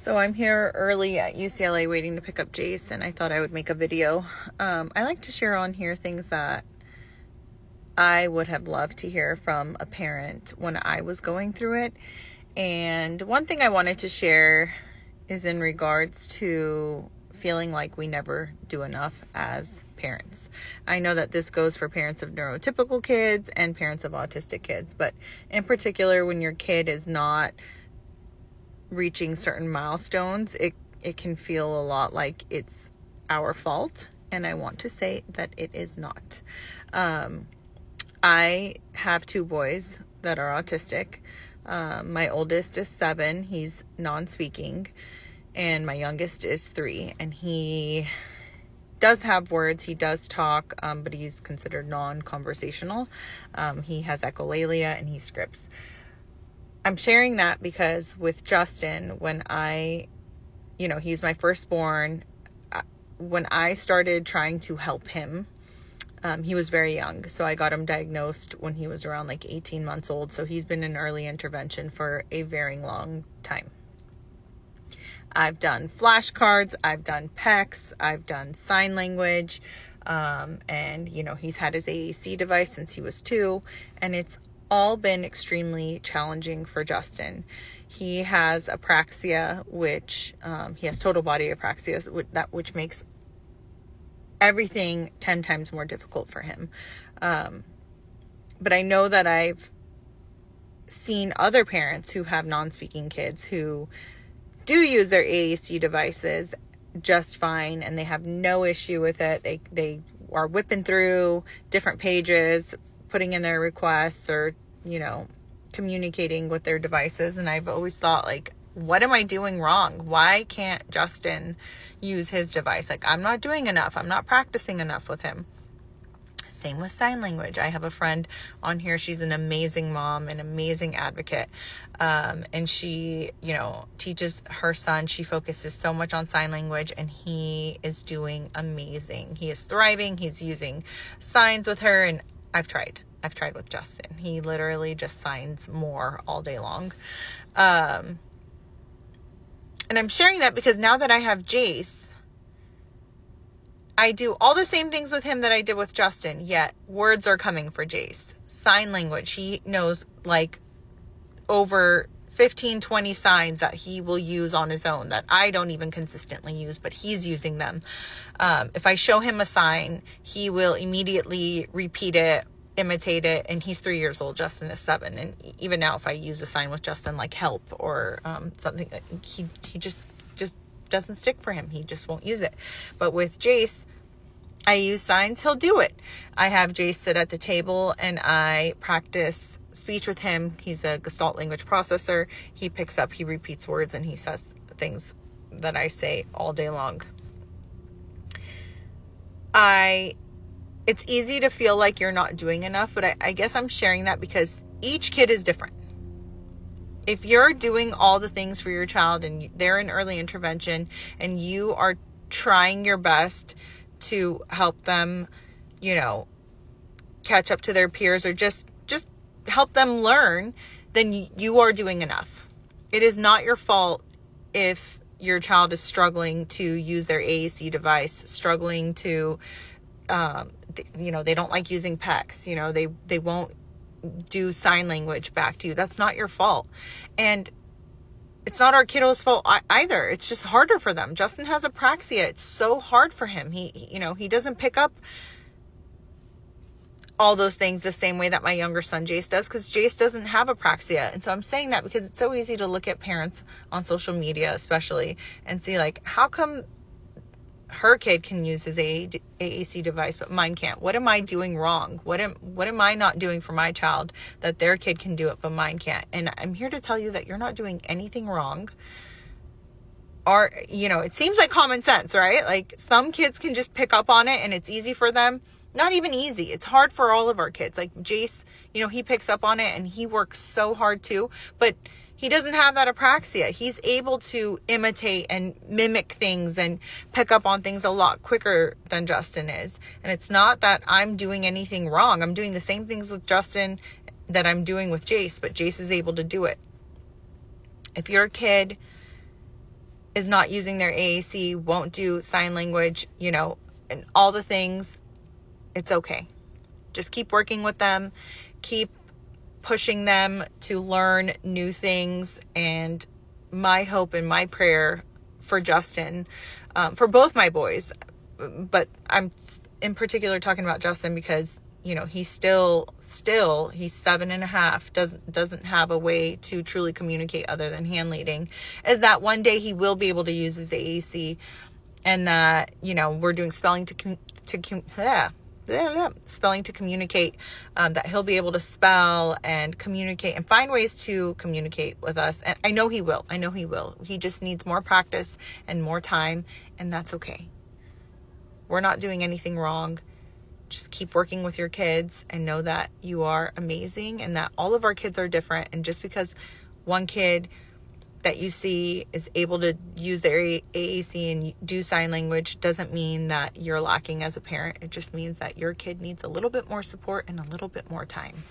So I'm here early at UCLA waiting to pick up Jace, and I thought I would make a video. I like to share on here things that I would have loved to hear from a parent when I was going through it. And one thing I wanted to share is in regards to feeling like we never do enough as parents. I know that this goes for parents of neurotypical kids and parents of autistic kids, but in particular, when your kid is not reaching certain milestones, it can feel a lot like it's our fault. And I want to say that it is not. I have two boys that are autistic. My oldest is 7. He's non-speaking. And my youngest is 3. And he does have words. He does talk, but he's considered non-conversational. He has echolalia and he scripts. I'm sharing that because with Justin, when he's my firstborn, when I started trying to help him, he was very young. So I got him diagnosed when he was around like 18 months old. So he's been in early intervention for a very long time. I've done flashcards, I've done PECs, I've done sign language, and he's had his AAC device since he was 2, and it's all been extremely challenging for Justin. He has apraxia, which he has total body apraxia, which makes everything 10 times more difficult for him. But I know that I've seen other parents who have non-speaking kids who do use their AAC devices just fine, and they have no issue with it. They are whipping through different pages, putting in their requests, or communicating with their devices. And I've always thought, like, what am I doing wrong? Why can't Justin use his device? Like, I'm not doing enough. I'm not practicing enough with him. Same with sign language. I have a friend on here. She's an amazing mom, an amazing advocate. And she, teaches her son. She focuses so much on sign language, and he is doing amazing. He is thriving. He's using signs with her. And I've tried with Justin. He literally just signs more all day long. And I'm sharing that because now that I have Jace, I do all the same things with him that I did with Justin, yet words are coming for Jace. Sign language. He knows like over 15, 20 signs that he will use on his own that I don't even consistently use, but he's using them. If I show him a sign, he will immediately repeat it, imitate it, and he's 3 years old. Justin is 7. And even now, if I use a sign with Justin, like help or something, he just doesn't stick for him. He just won't use it. But with Jace, I use signs. He'll do it. I have Jace sit at the table and I practice speech with him. He's a Gestalt language processor. He picks up, he repeats words, and he says things that I say all day long. It's easy to feel like you're not doing enough, but I guess I'm sharing that because each kid is different. If you're doing all the things for your child and they're in early intervention and you are trying your best to help them, catch up to their peers or just help them learn, then you are doing enough. It is not your fault if your child is struggling to use their AAC device, struggling to, they don't like using PECs, they won't do sign language back to you. That's not your fault. And it's not our kiddo's fault either. It's just harder for them. Justin has apraxia. It's so hard for him. He doesn't pick up all those things the same way that my younger son Jace does, because Jace doesn't have apraxia. And so I'm saying that because it's so easy to look at parents on social media, especially, and see like, how come her kid can use his AAC device, but mine can't? What am I doing wrong? What am I not doing for my child that their kid can do it, but mine can't? And I'm here to tell you that you're not doing anything wrong. Or, it seems like common sense, right? Like some kids can just pick up on it and it's easy for them. Not even easy. It's hard for all of our kids. Like Jace, he picks up on it and he works so hard too, but he doesn't have that apraxia. He's able to imitate and mimic things and pick up on things a lot quicker than Justin is. And it's not that I'm doing anything wrong. I'm doing the same things with Justin that I'm doing with Jace, but Jace is able to do it. If your kid is not using their AAC, won't do sign language, you know, and all the things, it's okay. Just keep working with them, keep pushing them to learn new things. And my hope and my prayer for Justin, for both my boys, but I'm in particular talking about Justin because, you know, he's still he's 7.5, doesn't have a way to truly communicate other than hand leading, is that one day he will be able to use his AAC, and that, you know, we're doing spelling to communicate, that he'll be able to spell and communicate and find ways to communicate with us. And I know he will. He just needs more practice and more time, and that's okay. We're not doing anything wrong. Just keep working with your kids and know that you are amazing and that all of our kids are different. And just because one kid that you see is able to use their AAC and do sign language doesn't mean that you're lacking as a parent. It just means that your kid needs a little bit more support and a little bit more time.